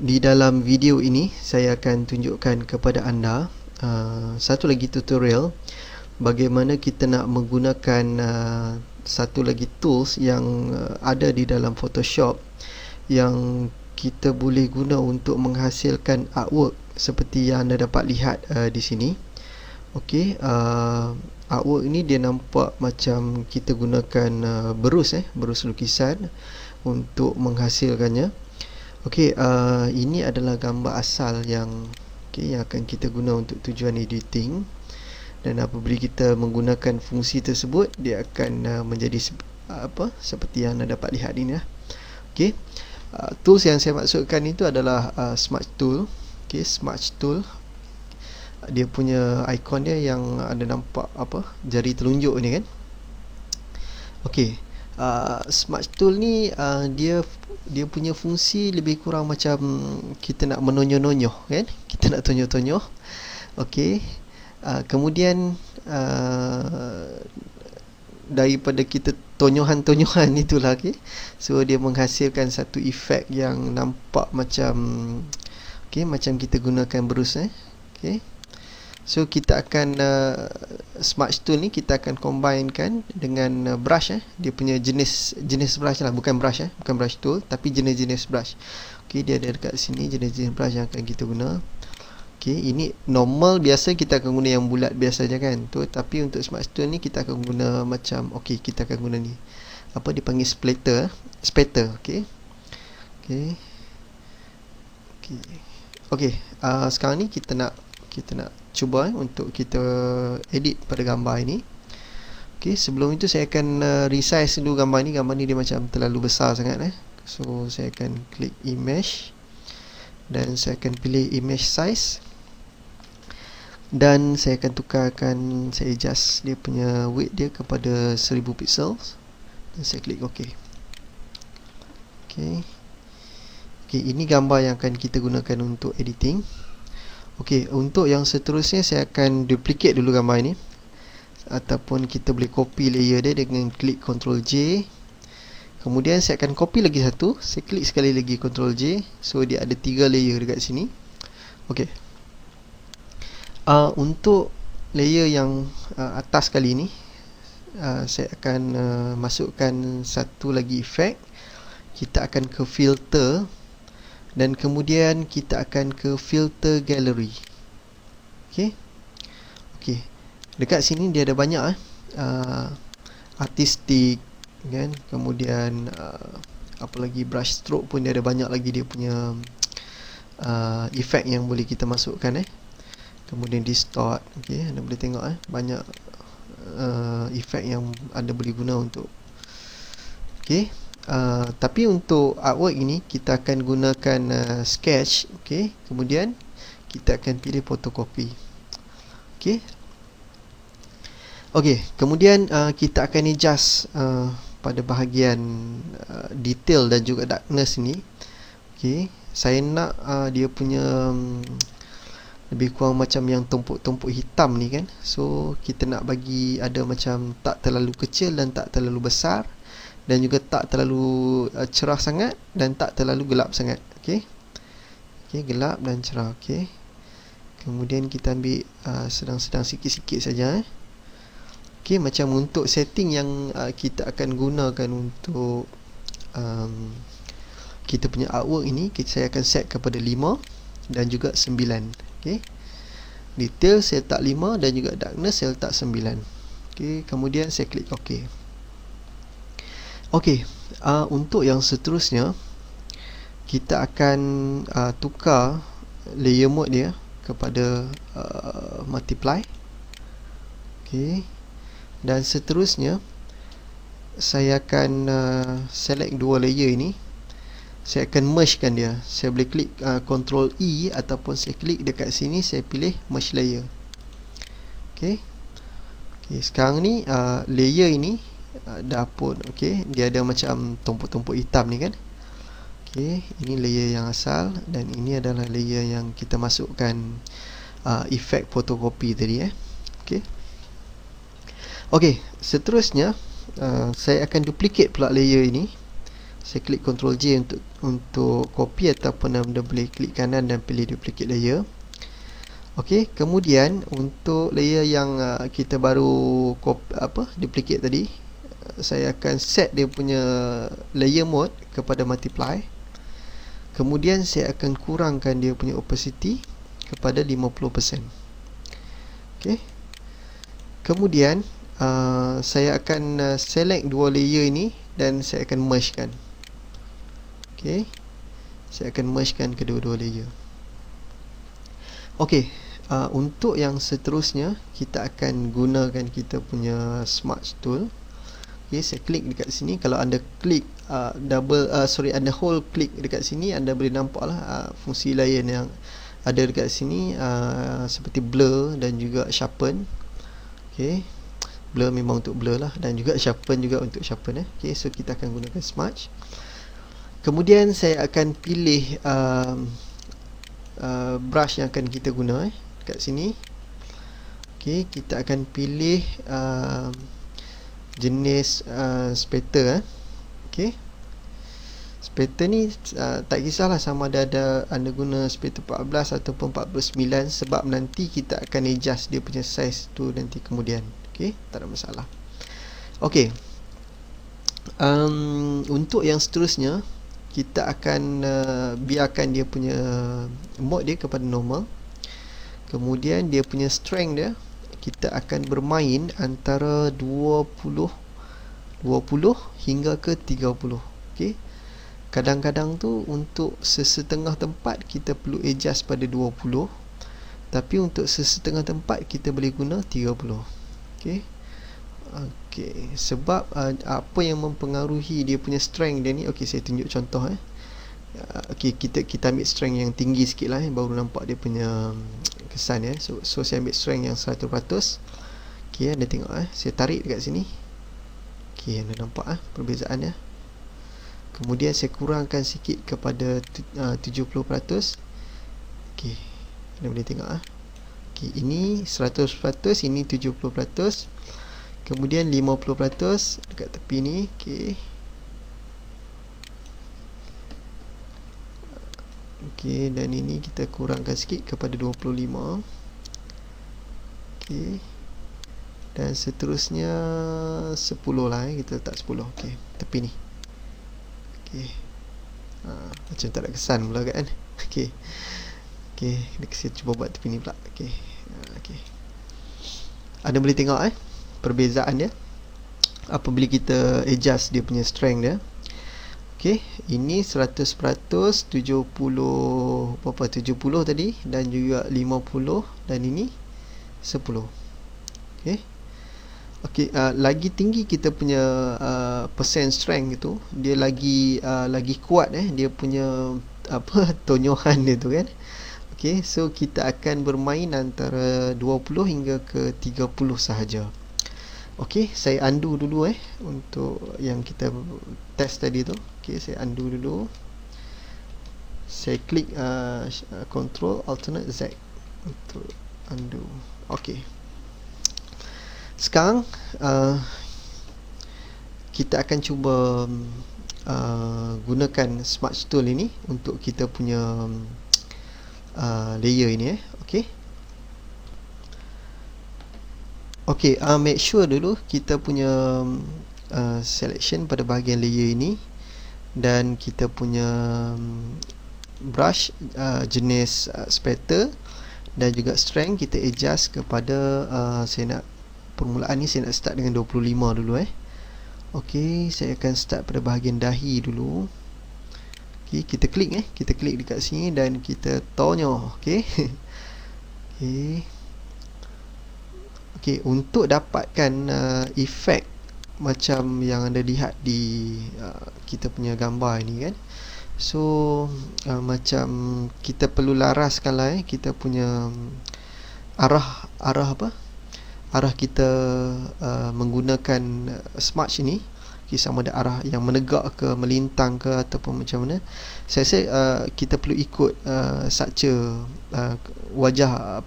Di dalam video ini saya akan tunjukkan kepada anda satu lagi tutorial bagaimana kita nak menggunakan satu lagi tools yang ada di dalam Photoshop yang kita boleh guna untuk menghasilkan artwork seperti yang anda dapat lihat di sini. Okey, artwork ini dia nampak macam kita gunakan berus lukisan untuk menghasilkannya. Okey, ini adalah gambar asal yang yang akan kita guna untuk tujuan editing, dan apabila kita menggunakan fungsi tersebut dia akan menjadi seperti yang anda dapat lihat ini ya. Okey, tools yang saya maksudkan itu adalah Smudge Tool. Okey, Smudge Tool, dia punya ikon dia yang ada nampak jari telunjuk ni kan. Okey, Smudge Tool ni dia punya fungsi lebih kurang macam kita nak menonyoh-nonyoh kan, kita nak tonyoh-tonyoh. Okey, kemudian daripada kita tonyohan-tonyohan itulah, okey, so dia menghasilkan satu efek yang nampak macam macam kita gunakan berus okey. So kita akan Smudge Tool ni kita akan combinekan dengan brush dia punya jenis brush lah, bukan brush bukan brush tool, tapi jenis-jenis brush. Okey, dia ada dekat sini jenis-jenis brush yang akan kita guna. Okey, ini normal biasa kita akan guna yang bulat biasa je kan tu, tapi untuk Smudge Tool ni kita akan guna macam kita akan guna ni dipanggil spatter. Okey. Okey, sekarang ni kita nak cuba untuk kita edit pada gambar ini. Okey, sebelum itu saya akan resize dulu gambar ni. Gambar ni dia macam terlalu besar sangat so saya akan klik image dan saya akan pilih image size, dan saya akan tukarkan, saya adjust dia punya width dia kepada 1000 pixels dan saya klik OK. Okey, ini gambar yang akan kita gunakan untuk editing. Okey, untuk yang seterusnya saya akan duplicate dulu gambar ini, ataupun kita boleh copy layer dia dengan klik Ctrl J. Kemudian saya akan copy lagi satu, saya klik sekali lagi Ctrl J. So dia ada 3 layer dekat sini. Okey, untuk layer yang atas kali ini saya akan masukkan satu lagi efek. Kita akan ke filter dan kemudian kita akan ke filter gallery. Okey, dekat sini dia ada banyak artistic kan, kemudian apa lagi, brush stroke pun dia ada banyak lagi dia punya efek yang boleh kita masukkan kemudian distort. Okey, anda boleh tengok banyak efek yang anda boleh guna untuk tapi untuk artwork ini kita akan gunakan sketch. Okey, kemudian kita akan pilih photocopy. Okey, kemudian kita akan adjust pada bahagian detail dan juga darkness ni. Okey, saya nak dia punya lebih kurang macam yang tumpuk-tumpuk hitam ni kan. So kita nak bagi ada macam tak terlalu kecil dan tak terlalu besar, dan juga tak terlalu cerah sangat dan tak terlalu gelap sangat. Okey, gelap dan cerah. Okey, kemudian kita ambil sedang-sedang sikit-sikit saja. Okey, macam untuk setting yang kita akan gunakan untuk kita punya artwork ini, saya akan set kepada 5 dan juga 9. Okey, detail saya letak 5 dan juga darkness saya letak 9. Okey, kemudian saya klik OK. Okey, untuk yang seterusnya kita akan tukar layer mode dia kepada multiply. Okey, dan seterusnya saya akan select dua layer ini, saya akan merge kan dia. Saya boleh klik Ctrl E ataupun saya klik dekat sini, saya pilih merge layer. Okey, sekarang ni layer ini dah pun dia ada macam tumpuk-tumpuk hitam ni kan. Okey, ini layer yang asal dan ini adalah layer yang kita masukkan efek photocopy tadi Okey, seterusnya saya akan duplicate pula layer ini. Saya klik Ctrl J untuk copy, ataupun anda boleh klik kanan dan pilih duplicate layer. Okey, kemudian untuk layer yang kita baru duplicate tadi, saya akan set dia punya layer mode kepada multiply. Kemudian saya akan kurangkan dia punya opacity kepada 50%. Okey. Kemudian saya akan select dua layer ini dan saya akan merge kan. Okey. Saya akan merge kan kedua-dua layer. Okey, untuk yang seterusnya kita akan gunakan kita punya Smudge tool. Okey, saya klik dekat sini. Kalau anda klik anda hold klik dekat sini, anda boleh nampaklah fungsi lain yang ada dekat sini, seperti blur dan juga sharpen. Okey, blur memang untuk blur lah, dan juga sharpen juga untuk sharpen. Okey, so kita akan gunakan Smudge. Kemudian saya akan pilih brush yang akan kita guna dekat sini. Okey, kita akan pilih jenis spatter. Okey, spatter ni tak kisahlah sama ada anda guna spatter 14 ataupun 49, sebab nanti kita akan adjust dia punya size tu nanti kemudian. Okey, tak ada masalah. Okey, untuk yang seterusnya kita akan biarkan dia punya mode dia kepada normal. Kemudian dia punya strength dia, kita akan bermain antara 20 hingga ke 30. Okey, kadang-kadang tu untuk sesetengah tempat kita perlu adjust pada 20, tapi untuk sesetengah tempat kita boleh guna 30. Okey. Okey, sebab apa yang mempengaruhi dia punya strength dia ni, okey saya tunjuk contoh. Okey, kita ambil strength yang tinggi sikit lah, baru nampak dia punya kesan ya. So saya ambil strength yang 100%. Okey, anda tengok saya tarik dekat sini. Okey, anda nampak perbezaan ya. Kemudian saya kurangkan sikit kepada 70%. Okey, anda boleh tengok okey, ini 100%, ini 70%. Kemudian 50% dekat tepi ni. Okey. Okey, dan ini kita kurangkan sikit kepada 25. Okey. Dan seterusnya 10 lah kita letak 10. Okey, tepi ni. Okey. Macam tak ada kesan pula kan. Okey. Okey, kita cuba buat tepi ni pula. Okey. Okey. Anda boleh tengok perbezaan dia apabila kita adjust dia punya strength dia. Okey, ini 100%, 70 berapa, 70 tadi, dan juga 50, dan ini 10. Okey. Okey, lagi tinggi kita punya percent strength itu, dia lagi kuat dia punya tonyohan dia tu kan. Okey, so kita akan bermain antara 20 hingga ke 30 sahaja. Okey, saya undo dulu untuk yang kita test tadi tu. Okey, saya undo dulu. Saya klik Ctrl Alternate Z untuk undo. Okey. Sekarang kita akan cuba gunakan Smudge tool ini untuk kita punya layer ini okey. Okey, make sure dulu kita punya selection pada bahagian layer ini, dan kita punya brush jenis spatter, dan juga strength kita adjust kepada saya nak permulaan ni saya nak start dengan 25 dulu Okey, saya akan start pada bahagian dahi dulu. Okey, kita klik dekat sini dan kita tonyo. Okey. Okey. Okey, untuk dapatkan efek macam yang anda lihat di kita punya gambar ini kan. So macam kita perlu laraskan lah kita punya arah kita menggunakan smudge ini. Sama ada arah yang menegak ke, melintang ke, ataupun macam mana. Saya rasa kita perlu ikut structure wajah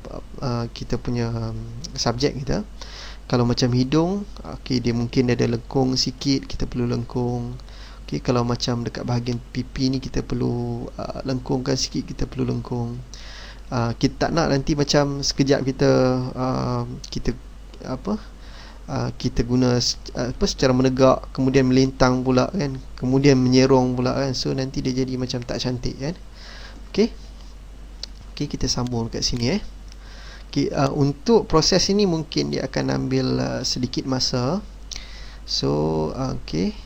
kita punya subjek kita. Kalau macam hidung, okey, dia mungkin ada lengkung sikit, kita perlu lengkung. Okey, Okey, kalau macam dekat bahagian pipi ni kita perlu lengkungkan sikit, kita perlu lengkung. Kita tak nak nanti macam sekejap kita kita apa kita guna secara menegak, kemudian melintang pula kan, kemudian menyerong pula kan, so nanti dia jadi macam tak cantik kan. Okey. Okey, kita sambung kat sini Okay, untuk proses ini mungkin dia akan ambil sedikit masa. So okey,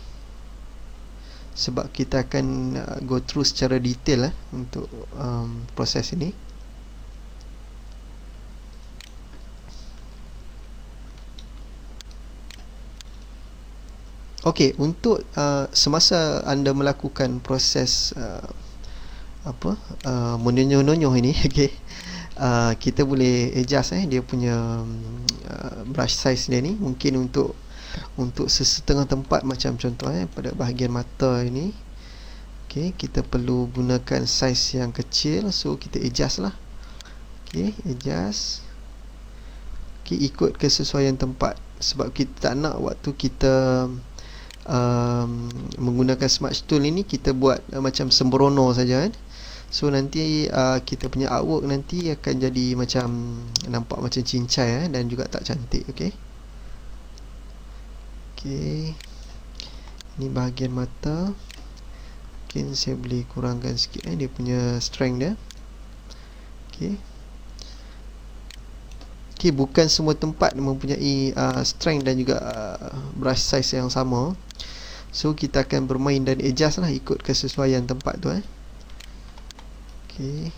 sebab kita akan go through secara detail untuk proses ini. Okey, untuk semasa anda melakukan proses menonyuh-nonyuh ini, okey, kita boleh adjust dia punya brush size dia ni, mungkin untuk sesetengah tempat, macam contoh pada bahagian mata ini. Okey, kita perlu gunakan size yang kecil, so kita adjust lah. Okey, adjust. Okey, ikut kesesuaian tempat, sebab kita tak nak waktu kita menggunakan smudge tool ini kita buat macam sembrono saja kan. So nanti kita punya artwork nanti akan jadi macam nampak macam cincai dan juga tak cantik. Okey. Okey. Ini bahagian mata. Mungkin saya boleh kurangkan sikit dia punya strength dia. Okey. Okey, bukan semua tempat mempunyai strength dan juga brush size yang sama. So kita akan bermain dan adjust lah ikut kesesuaian tempat tu Okey.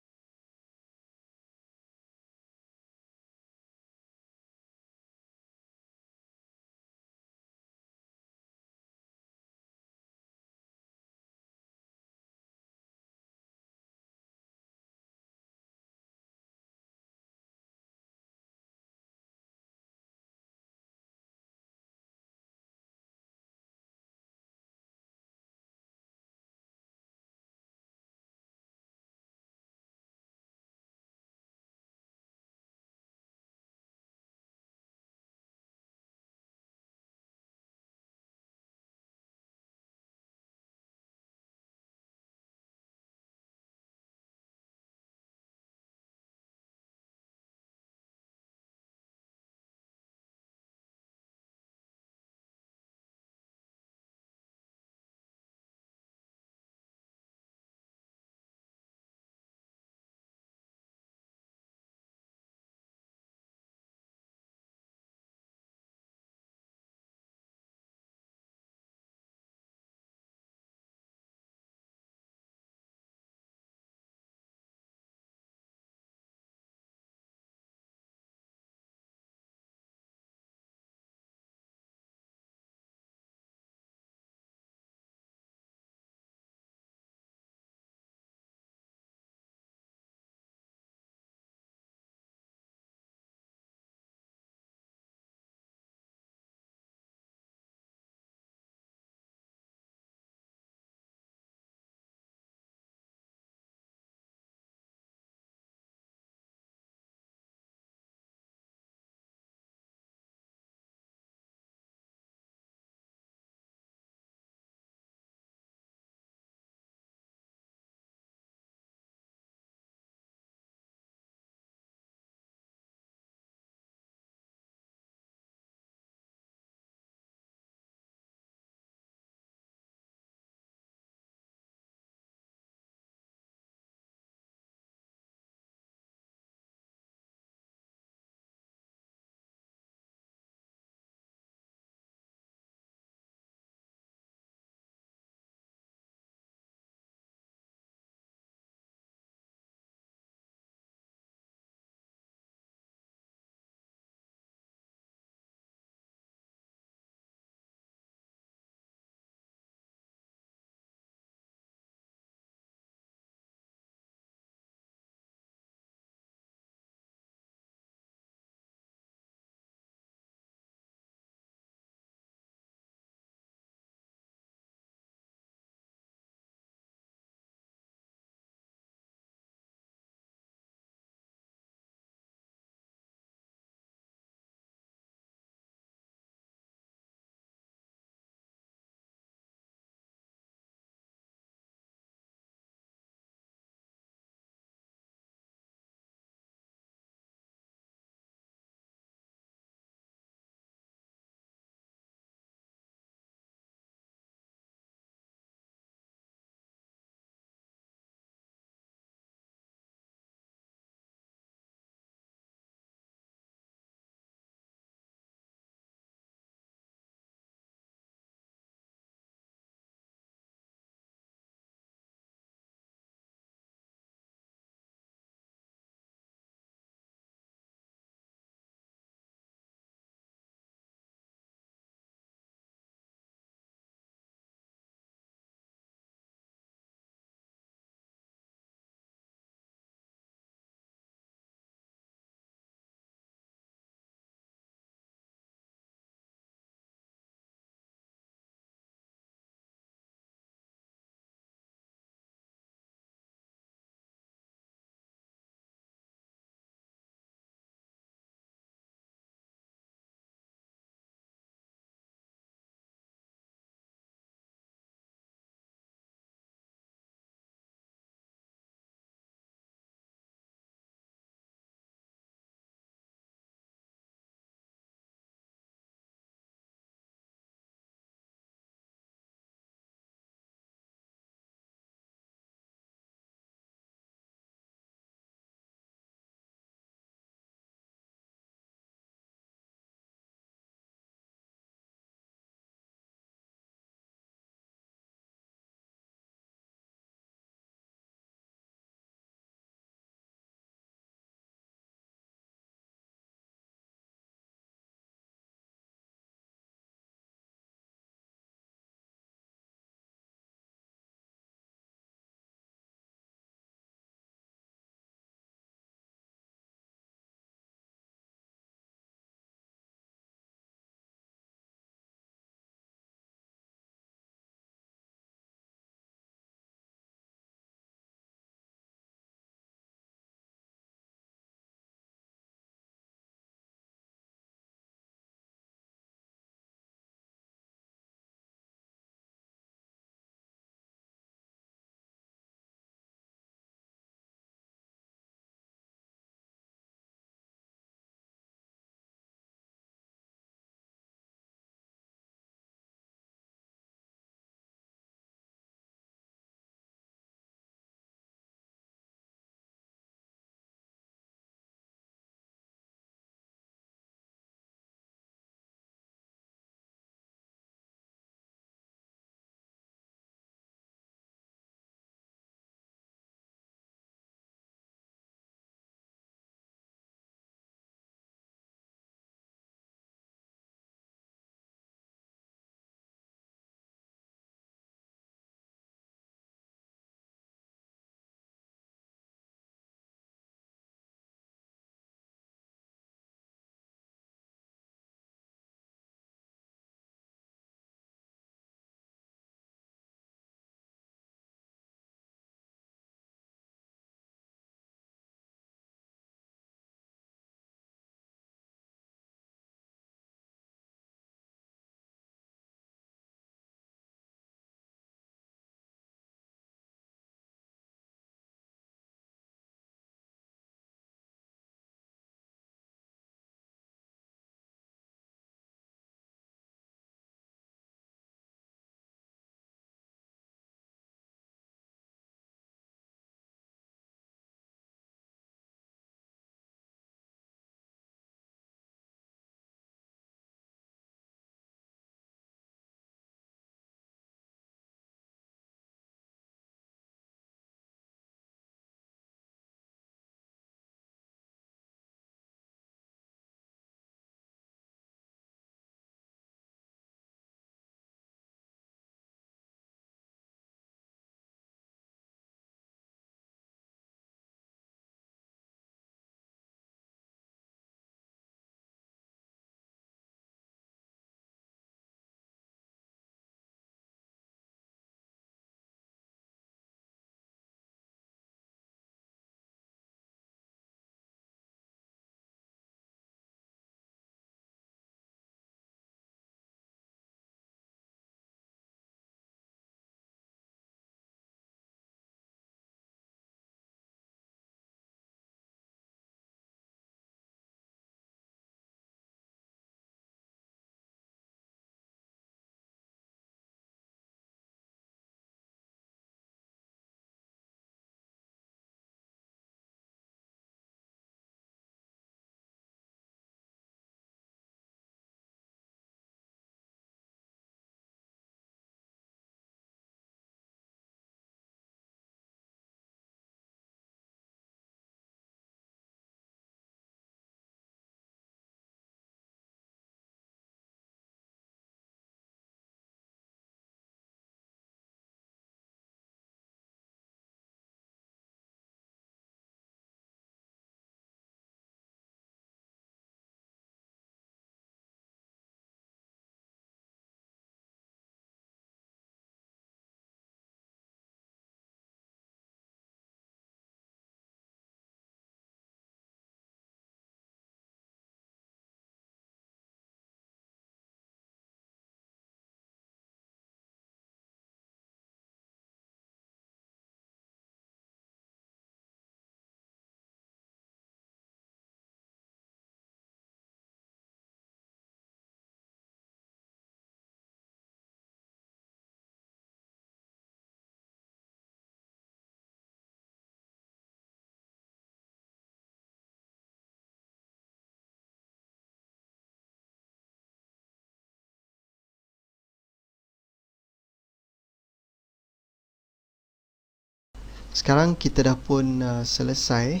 Sekarang kita dah pun selesai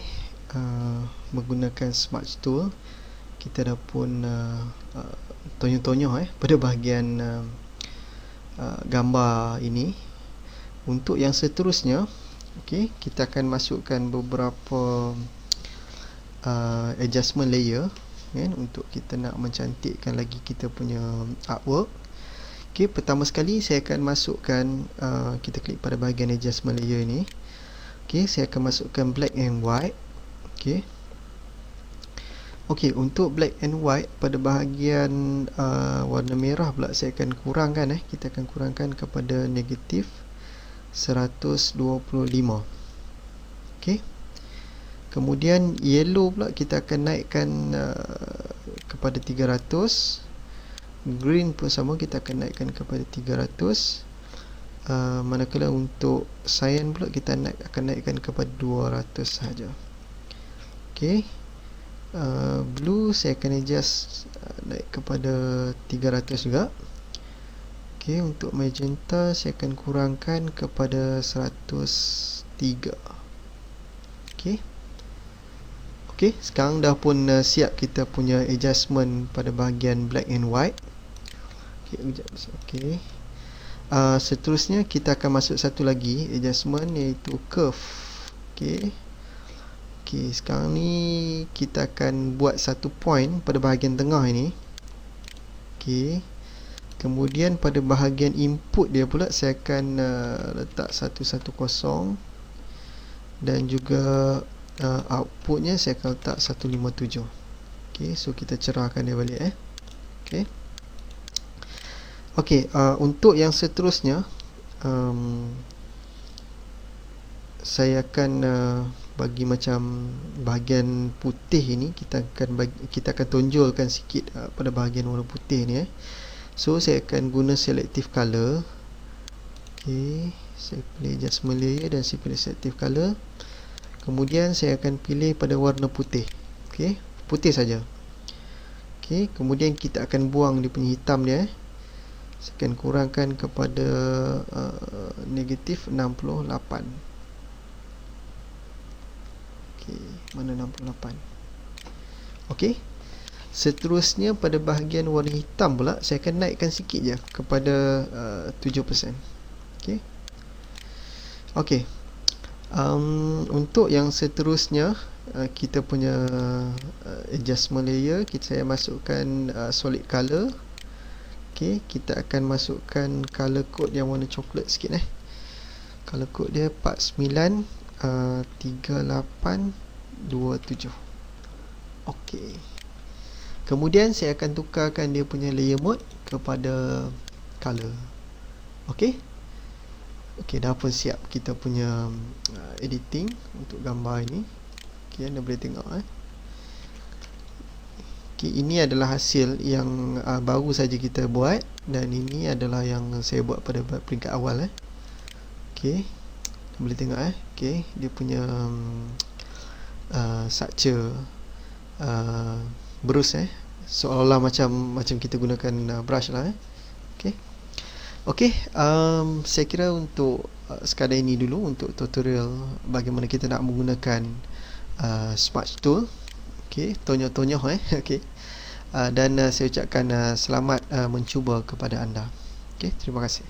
menggunakan Smart Tool. Kita dah pun tonyoh-tonyoh pada bahagian gambar ini. Untuk yang seterusnya, kita akan masukkan beberapa adjustment layer untuk kita nak mencantikkan lagi kita punya artwork. Pertama sekali saya akan masukkan, kita klik pada bahagian adjustment layer ni. Saya akan masukkan black and white. Untuk black and white pada bahagian warna merah pula saya akan kurangkan, kita akan kurangkan kepada negatif 125. Kemudian yellow pula kita akan naikkan kepada 300. Green pun sama, kita akan naikkan kepada 300. Manakala untuk cyan pula kita akan naikkan kepada 200 saja. Blue saya akan adjust naik kepada 300 juga. Untuk magenta saya akan kurangkan kepada 103. Sekarang dah pun siap kita punya adjustment pada bahagian black and white. Seterusnya kita akan masuk satu lagi adjustment, iaitu curve. Sekarang ni kita akan buat satu point pada bahagian tengah ini. Kemudian pada bahagian input dia pula saya akan letak 110, dan juga outputnya saya akan letak 157. So kita cerahkan dia balik. Untuk yang seterusnya, saya akan bagi macam bahagian putih ini, kita akan tonjolkan sikit pada bahagian warna putih ni. So saya akan guna selective color. Saya pilih adjustment layer dan saya pilih selective color. Kemudian saya akan pilih pada warna putih. Putih saja. Kemudian kita akan buang dia punya hitam dia. Saya akan kurangkan kepada negatif 68. Mana 68? Seterusnya pada bahagian warna hitam pula saya akan naikkan sikit je kepada 7%. Untuk yang seterusnya, kita punya adjustment layer, saya masukkan solid color. Kita akan masukkan color code yang warna coklat sikit. Color code dia 493827. Kemudian saya akan tukarkan dia punya layer mode kepada color. Dah pun siap kita punya editing untuk gambar ini. Anda boleh tengok. Ini adalah hasil yang baru saja kita buat, dan ini adalah yang saya buat pada peringkat awal. Boleh tengok. Dia punya structure brush, seolah-olah macam kita gunakan brush lah. Saya kira untuk sekadar ini dulu untuk tutorial bagaimana kita nak menggunakan Smart Tool. Tonyoh-tonyoh. Dan saya ucapkan selamat mencuba kepada anda. Terima kasih.